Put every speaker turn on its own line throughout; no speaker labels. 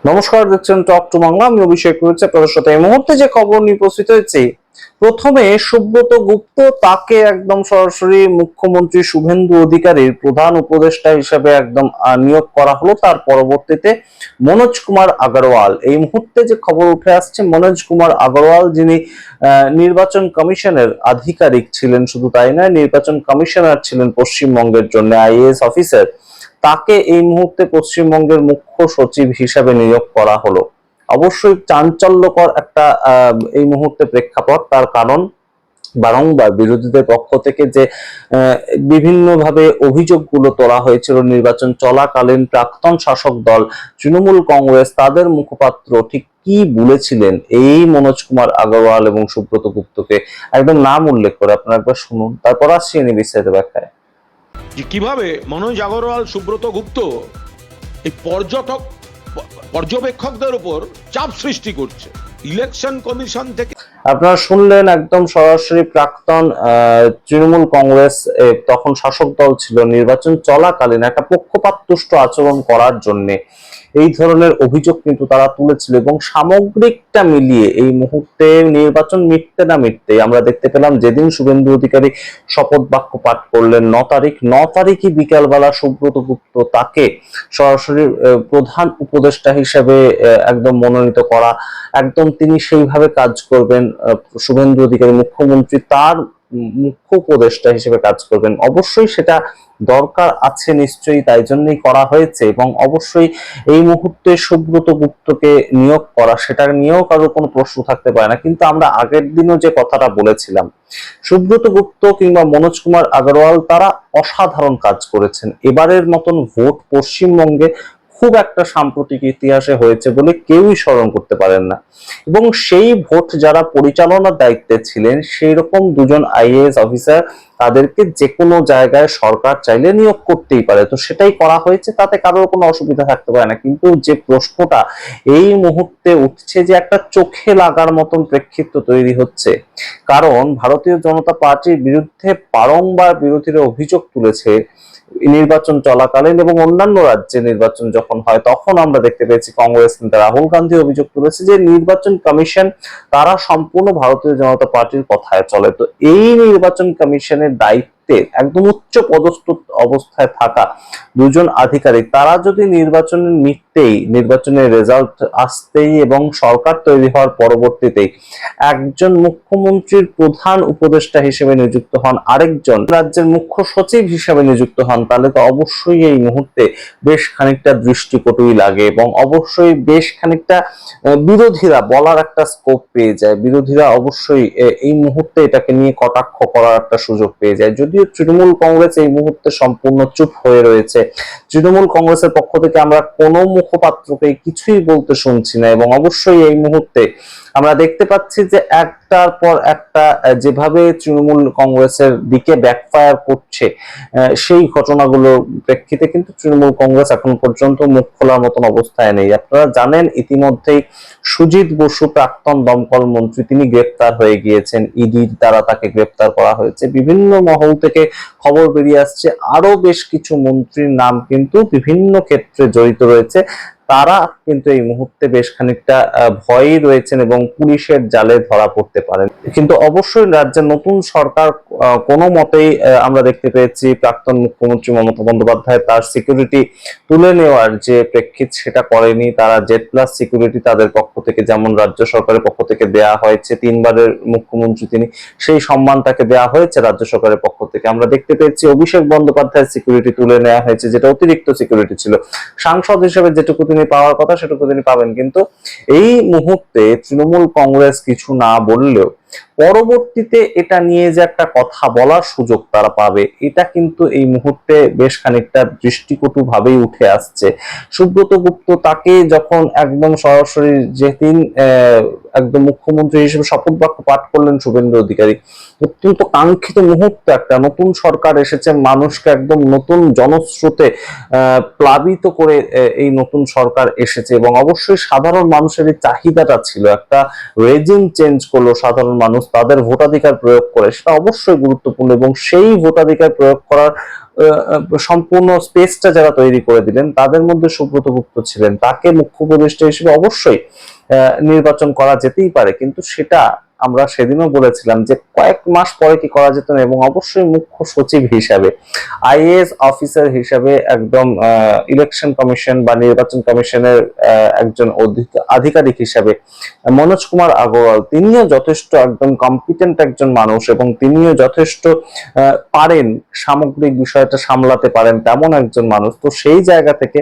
নমস্কার, দেখছেন talk to Bangla. আমি অভিষেক রয়েছে আপনাদের সাথে। এই মুহূর্তে যে খবর নিয়ে উপস্থিত হয়েছে, প্রথমে সুব্রত গুপ্ত, তাকে একদম সরাসরি মুখ্যমন্ত্রী শুভেন্দু অধিকারীর প্রধান উপদেষ্টা হিসেবে একদম নিয়োগ করা হলো। তার পরবর্তীতে মনোজ কুমার আগরওয়াল, এই মুহূর্তে যে খবর উঠে আসছে, মনোজ কুমার আগরওয়াল যিনি নির্বাচন কমিশনের আধিকারিক ছিলেন, শুধু তাই নয়, নির্বাচন কমিশনার ছিলেন পশ্চিমবঙ্গের জন্য, আইএএস অফিসার, তাকে এই মুহূর্তে পশ্চিমবঙ্গের মুখ্য সচিব হিসাবে নিয়োগ করা হলো। অবশ্যই চাঞ্চল্যকর একটা এই মুহূর্তে প্রেক্ষাপট। তার কারণ, বারংবার বিরোধীদের পক্ষ থেকে যে বিভিন্নভাবে অভিযোগগুলো তোলা হয়েছিল নির্বাচন চলাকালীন, প্রাক্তন শাসক দল তৃণমূল কংগ্রেস, তাদের মুখপাত্র ঠিক কি বলেছিলেন এই মনোজ কুমার আগরওয়াল এবং সুব্রত গুপ্তকে একদম নাম উল্লেখ করে আপনারা একবার শুনুন, তারপর আসছি বিস্তারিত ব্যাখ্যায়।
কিভাবে মনোজ আগরওয়াল, সুব্রত গুপ্ত এই পর্যবেক্ষকদের উপর চাপ সৃষ্টি করছে ইলেকশন কমিশন থেকে।
আপনারা শুনলেন একদম সরাসরি প্রাক্তন তৃণমূল কংগ্রেস, তখন শাসক দল ছিল, নির্বাচন চলাকালীন একটা পক্ষপাতদুষ্ট আচরণ করার জন্য এই ধরনের অভিযোগ কিন্তু তারা তুলেছিল। এবং সামগ্রিকটা মিলিয়ে এই মুহূর্তে নির্বাচন মিটতে না মিটতেই আমরা দেখতে পেলাম, যেদিন শুভেন্দু অধিকারী শপথ বাক্য পাঠ করলেন 9 তারিখই বিকালবেলা সুব্রত গুপ্ত, তাকে সরাসরি প্রধান উপদেষ্টা হিসেবে একদম মনোনীত করা। একদম তিনি সেইভাবে কাজ করবেন, শুভেন্দু অধিকারী মুখ্যমন্ত্রী তার মুখ্য উপদেষ্টা হিসেবে কাজ করবেন। অবশ্যই সেটা দরকার আছে নিশ্চয়ই, তাই জন্যই করা হয়েছে। এবং অবশ্যই এই মুহূর্তে সুব্রত গুপ্তকে নিয়োগ করা, সেটা নিয়েও কারোর কোনো প্রশ্ন থাকতে পারে না। কিন্তু আমরা আগের দিনও যে কথাটা বলেছিলাম, সুব্রত গুপ্ত কিংবা মনোজ কুমার আগরওয়াল তারা অসাধারণ কাজ করেছেন। এবারের মতন ভোট পশ্চিমবঙ্গে খুব একটা সাম্প্রতিক ইতিহাসে হয়েছে বলে কেউই স্মরণ করতে পারেন না। এবং সেই ভোট যারা পরিচালনার দায়িত্বে ছিলেন, সেই রকম দুজন আইএএস অফিসার, তাদেরকে যে কোনো জায়গায় সরকার চাইলে নিয়োগ করতেই পারে। তো সেটাই করা হয়েছে, তাতে কারোর কোনো অসুবিধা থাকতে পারে না। কিন্তু যে প্রশ্নটা এই মুহূর্তে উঠছে, যে একটা চোখে লাগার মতন প্রেক্ষিত তৈরি হচ্ছে, কারণ ভারতীয় জনতা পার্টির বিরুদ্ধে বারংবার বিরোধীরা অভিযোগ তুলেছে নির্বাচন চলাকালীন এবং অন্যান্য রাজ্যে নির্বাচন যখন হয় তখন আমরা দেখতে পেয়েছি কংগ্রেস নেতা রাহুল গান্ধী অভিযোগ তুলেছে যে নির্বাচন কমিশন তারা সম্পূর্ণ ভারতীয় জনতা পার্টির কথায় চলে। তো এই নির্বাচন কমিশনের দায়িত্বে একদম উচ্চ পদস্থ অবস্থায় থাকা দুজন আধিকারিক, তারা যদি নির্বাচনের মিটতেই, নির্বাচনের রেজাল্ট আসতেই এবং সরকার তৈরি হওয়ার পরবর্তীতেই একজন মুখ্যমন্ত্রীর প্রধান উপদেষ্টা হিসেবে নিযুক্ত হন, আরেকজন রাজ্যের মুখ্য সচিব হিসেবে নিযুক্ত হন, তাহলে তো অবশ্যই এই মুহূর্তে বেশ খানিকটা দৃষ্টিকটুই লাগে। এবং অবশ্যই বেশ খানিকটা বিরোধীরা বলার একটা স্কোপ পেয়ে যায়। বিরোধীরা অবশ্যই এই মুহূর্তে এটাকে নিয়ে কটাক্ষ করার একটা সুযোগ পেয়ে যায়। যদিও তৃণমূল কংগ্রেস এই মুহূর্তে সম্পূর্ণ চুপ হয়ে রয়েছে, তৃণমূল কংগ্রেসের পক্ষ থেকে আমরা কোনো মুখপাত্রকে কিছুই বলতে শুনছি না। এবং অবশ্যই এই মুহূর্তে আমরা দেখতে পাচ্ছি যে একটার পর একটা যেভাবে তৃণমূল কংগ্রেসের দিকে ব্যাকফায়ার করছে, সেই ঘটনাগুলোর প্রেক্ষিতে কিন্তু তৃণমূল কংগ্রেস এখন পর্যন্ত মুখ খোলার মতন অবস্থায় নেই। আপনারা জানেন ইতিমধ্যেই সুজিত বসু, প্রাক্তন দমকল মন্ত্রী, তিনি গ্রেপ্তার হয়ে গিয়েছেন, ইডির দ্বারা তাকে গ্রেপ্তার করা হয়েছে। বিভিন্ন মহল থেকে খবর বেরিয়ে আসছে আরো বেশ কিছু মন্ত্রীর নাম কিন্তু বিভিন্ন ক্ষেত্রে জড়িত রয়েছে। তারা কিন্তু এই মুহূর্তে বেশ খানিকটা ভয়ই রয়েছেন এবং পুলিশের জালে ধরা পড়তে পারেন। কিন্তু অবশ্যই রাজ্যের নতুন সরকার কোনো মতেই আমরা দেখতে পেয়েছি প্রাক্তন মুখ্যমন্ত্রী মমতা বন্দ্যোপাধ্যায় তার সিকিউরিটি তুলে নেওয়ার যে প্রেক্ষিত, সেটা করেনি। তারা জেড প্লাস সিকিউরিটি তাদের পক্ষ থেকে, যেমন রাজ্য সরকারের পক্ষ থেকে দেয়া হয়েছে, 3বারের মুখ্যমন্ত্রী তিনি, সেই সম্মান তাকে দেওয়া হয়েছে রাজ্য সরকারের পক্ষ থেকে। আমরা দেখতে পেয়েছি অভিষেক বন্দ্যোপাধ্যায়ের সিকিউরিটি তুলে নেওয়া হয়েছে, যেটা অতিরিক্ত সিকিউরিটি ছিল। সাংসদ হিসেবে যেটুকু তিনি পাওয়ার কথা সেটুকু তিনি পাবেন। কিন্তু এই মুহূর্তে তৃণমূল কংগ্রেস কিছু না বললেও পরবর্তীতে এটা নিয়ে যে একটা কথা বলার সুযোগ তারা পাবে, এটা কিন্তু এই মুহূর্তে বেশ খানিকটা দৃষ্টিকটু ভাবেই উঠে আসছে। সুব্রত গুপ্ত, তাকে যখন একদম সরাসরি যেদিন একদম মুখ্যমন্ত্রী হিসেবে শপথ বাক্য পাঠ করলেন শুভেন্দু অধিকারী, অত্যন্ত কাঙ্ক্ষিত মুহূর্তে একটা নতুন সরকার এসেছে, মানুষকে একদম নতুন জনস্রোতে প্লাবিত করে এই নতুন সরকার এসেছে। এবং অবশ্যই সাধারণ মানুষের এই চাহিদাটা ছিল, একটা রেজিম চেঞ্জ করলো সাধারণ মানুষ, তাদের ভোটাধিকার প্রয়োগ করে, সেটা অবশ্যই গুরুত্বপূর্ণ। এবং সেই ভোটাধিকার প্রয়োগ করার সম্পূর্ণ স্পেসটা যারা তৈরি করে দিলেন তাদের মধ্যে সুব্রত গুপ্ত ছিলেন, তাকে মুখ্য উপদেষ্টা হিসেবে অবশ্যই নির্বাচন করা যেতেই পারে, কিন্তু সেটা আমরা সেদিনও বলেছিলাম যে কয়েক মাস পরে কি করা যেত না, এবং অবশ্যই মুখ্য সচিব হিসাবে আইএএস অফিসার হিসাবে একদম ইলেকশন কমিশন বা নির্বাচন কমিশনের একজন আধিকারিক হিসাবে মনোজ কুমার আগরওয়াল, তিনিও যথেষ্ট একদম কম্পিটেন্ট একজন মানুষ এবং তিনিও যথেষ্ট পারেন সামগ্রিক বিষয়টা সামলাতে পারেন তেমন একজন মানুষ। তো সেই জায়গা থেকে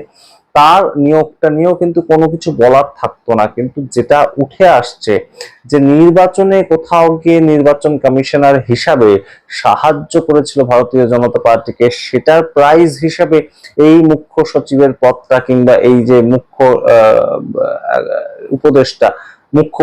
তার নিয়োগটা নিয়েও কিন্তু কোনো কিছু বলার থাকতো না, কিন্তু যেটা উঠে আসছে যে নির্বাচনে কোথাও গিয়ে নির্বাচন কমিশনার হিসাবে সাহায্য করেছিল ভারতীয় জনতা পার্টিকে, সেটার প্রাইজ হিসাবে এই মুখ্য সচিবের পদটা কিংবা এই যে মুখ্য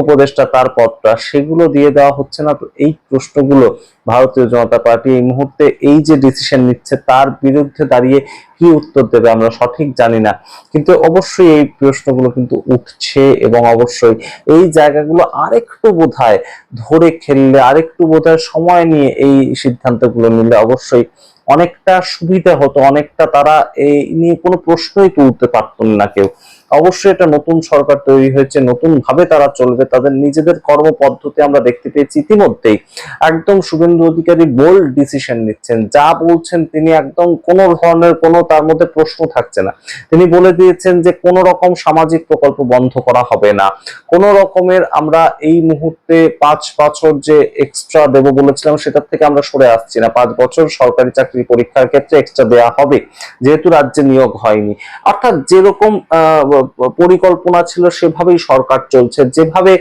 উপদেষ্টা তার পদটা, সেগুলো দিয়ে দেওয়া হচ্ছে না। তো এই প্রশ্নগুলো ভারতীয় জনতা পার্টি এই মুহূর্তে এই যে ডিসিশন নিচ্ছে তার বিরুদ্ধে দাঁড়িয়ে কি উত্তর দেবে আমরা সঠিক জানি না, কিন্তু অবশ্যই এই প্রশ্নগুলো কিন্তু উঠছে এবং অবশ্যই এই জায়গাগুলো আরেকটু বোধহয় ধরে খেললে, আরেকটু বোধহয় সময় নিয়ে এই সিদ্ধান্তগুলো নিলে অবশ্যই অনেকটা সুবিধা হতো, অনেকটা তারা এই নিয়ে কোনো প্রশ্নই তুলতে পারতেন না কেউ। অবশ্যই এটা নতুন সরকার তৈরি হয়েছে, নতুন ভাবে তারা চলবে, তাদের নিজেদের কর্মপদ্ধতি আমরা দেখতে পেয়েছি ইতিমধ্যেই। একদম শুভেন্দু অধিকারী বোল্ড ডিসিশন নিচ্ছেন, যা বলছেন তিনি একদম কোনো ধরনের কোনো তার মধ্যে প্রশ্ন থাকছে না। তিনি বলে দিয়েছেন যে কোনো রকম সামাজিক প্রকল্প বন্ধ করা হবে না, কোন রকমের আমরা এই মুহূর্তে 5 বছর যে এক্সট্রা দেব বলেছিলাম সেটার থেকে আমরা সরে আসছি না, 5 বছর সরকারি চাকরি পরীক্ষার ক্ষেত্রে এক্সট্রা দেয়া হবে যেহেতু রাজ্যে নিয়োগ হয়নি। অর্থাৎ যেরকম পরিকল্পনা ছিল সেভাবেই সরকার চলছে, যেভাবে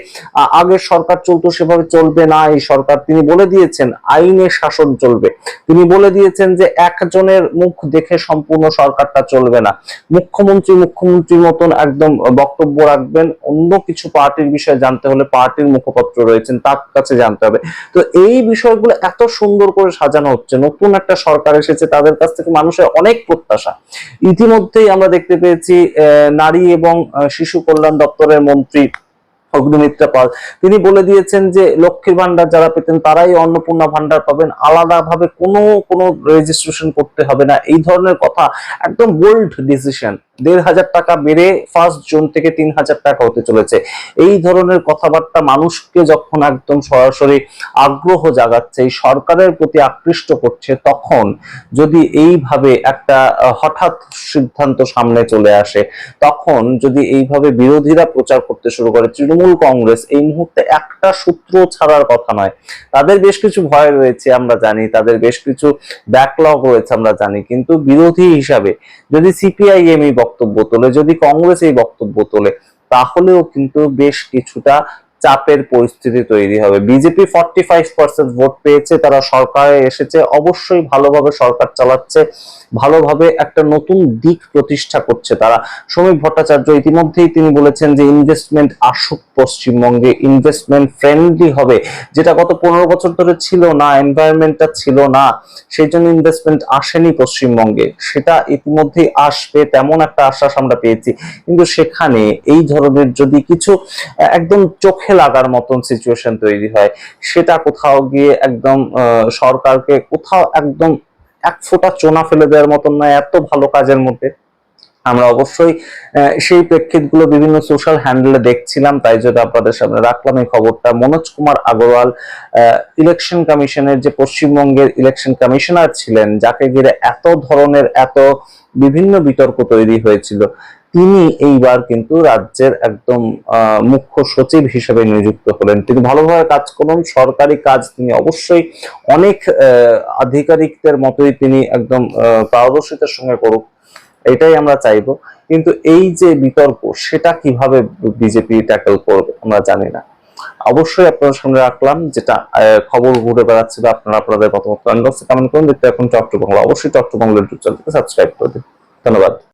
আগের সরকার চলতো সেভাবে চলবে না এই সরকার। তিনি বলে দিয়েছেন আইনের শাসন চলবে, তিনি বলে দিয়েছেন যে একজনের মুখ দেখে সম্পূর্ণ সরকারটা চলবে না, মুখ্যমন্ত্রীর মতন একদম বক্তব্য রাখবেন, অন্য কিছু পার্টির বিষয়ে জানতে হলে পার্টির মুখপত্র রয়েছেন তার কাছে জানতে হবে। তো এই বিষয়গুলো এত সুন্দর করে সাজানো হচ্ছে, নতুন একটা সরকার এসেছে, তাদের কাছ থেকে মানুষের অনেক প্রত্যাশা। ইতিমধ্যেই আমরা দেখতে পেয়েছি নারী এবং শিশু কল্যাণ দপ্তরের মন্ত্রী অগ্নিমিত্রা পাল তিনি বলে দিয়েছেন যে লক্ষ্মীর ভান্ডার যারা পেতেন তারাই অন্নপূর্ণা ভান্ডার পাবেন, আলাদাভাবে কোনো রেজিস্ট্রেশন করতে হবে না। এই ধরনের কথা, একদম বোল্ড ডিসিশন। 1,500 টাকা বেড়ে 1 জুন থেকে 3,000 টাকা হতে চলেছে। এই ধরনের কথাবার্তা মানুষকে যখন একদম সরাসরি আগ্রহ জাগাচ্ছে, এই সরকারের প্রতি আকৃষ্ট করছে, তখন যদি এইভাবে একটা হঠাৎ সিদ্ধান্ত সামনে চলে আসে, তখন যদি এইভাবে বিরোধীরা প্রচার করতে শুরু করে, তৃণমূল কংগ্রেস এই মুহূর্তে একটা সূত্র ছাড়ার কথা নয়, তাদের বেশ কিছু ভয় রয়েছে আমরা জানি, তাদের বেশ কিছু ব্যাকলগ রয়েছে আমরা জানি, কিন্তু বিরোধী হিসাবে যদি সিপিআইএম এই বক্তব্য তোলে, যদি কংগ্রেস এই বক্তব্য তোলে, তাহলেও কিন্তু বেশ কিছুটা চাপের পরিস্থিতি তৈরি হবে। বিজেপি 45% ভোট পেয়েছে, তারা সরকারে এসেছে, অবশ্যই ভালোভাবে সরকার চালাচ্ছে, ভালোভাবে একটা নতুন দিক প্রতিষ্ঠা করছে তারা। শ্রমিক ভট্টাচার্য ইতিমধ্যেই তিনি বলেছেন যে ইনভেস্টমেন্ট আসুক পশ্চিমবঙ্গে, ইনভেস্টমেন্ট ফ্রেন্ডলি হবে, যেটা গত 15 বছর ধরে ছিল না, এনভায়রনমেন্টটা ছিল না, সেই জন্য ইনভেস্টমেন্ট আসেনি পশ্চিমবঙ্গে, সেটা ইতিমধ্যেই আসবে তেমন একটা আশ্বাস আমরা পেয়েছি। কিন্তু সেখানে এই ধরনের যদি কিছু একদম চোখে লাগার মতন সিচুয়েশন তৈরি হয়, সেটা কোথাও গিয়ে একদম সরকারকে কোথাও একদম এক ফোঁটা চোনা ফেলে দেওয়ার মতন নয় এত ভালো কাজের মধ্যে। আমরা অবশ্যই সেই প্রেক্ষিতগুলো বিভিন্ন সোশ্যাল হ্যান্ডেলে দেখছিলাম, তাই যদি আপনাদের সামনে রাখলাম এই খবরটা। মনোজ কুমার আগরওয়াল ইলেকশন কমিশনের যে পশ্চিমবঙ্গের ইলেকশন কমিশনার ছিলেন, যাকে ঘিরে এত ধরনের বিভিন্ন বিতর্ক তৈরি হয়েছিল, তিনি এইবার কিন্তু রাজ্যের একদম মুখ্য সচিব হিসেবে নিযুক্ত হলেন। তিনি ভালোভাবে কাজ করুন, সরকারি কাজ তিনি অবশ্যই অনেক আধিকারিকদের মতোই তিনি একদম পারদর্শিতার সঙ্গে করুক, এটাই আমরা চাইবো। কিন্তু এই যে বিতর্ক, সেটা কিভাবে বিজেপি ট্যাকল করবে আমরা জানি না। অবশ্যই আপনাদের সামনে রাখলাম, যেটা খবর ঘুরে বেড়াচ্ছিল, আপনারা আপনাদের মতামত কমেন্ট বক্সে কমেন্ট করুন। দেখতে এখন চট্টবাংলা, অবশ্যই চট্টবাংলা ইউটিউব চ্যানেলকে সাবস্ক্রাইব করে দিন। ধন্যবাদ।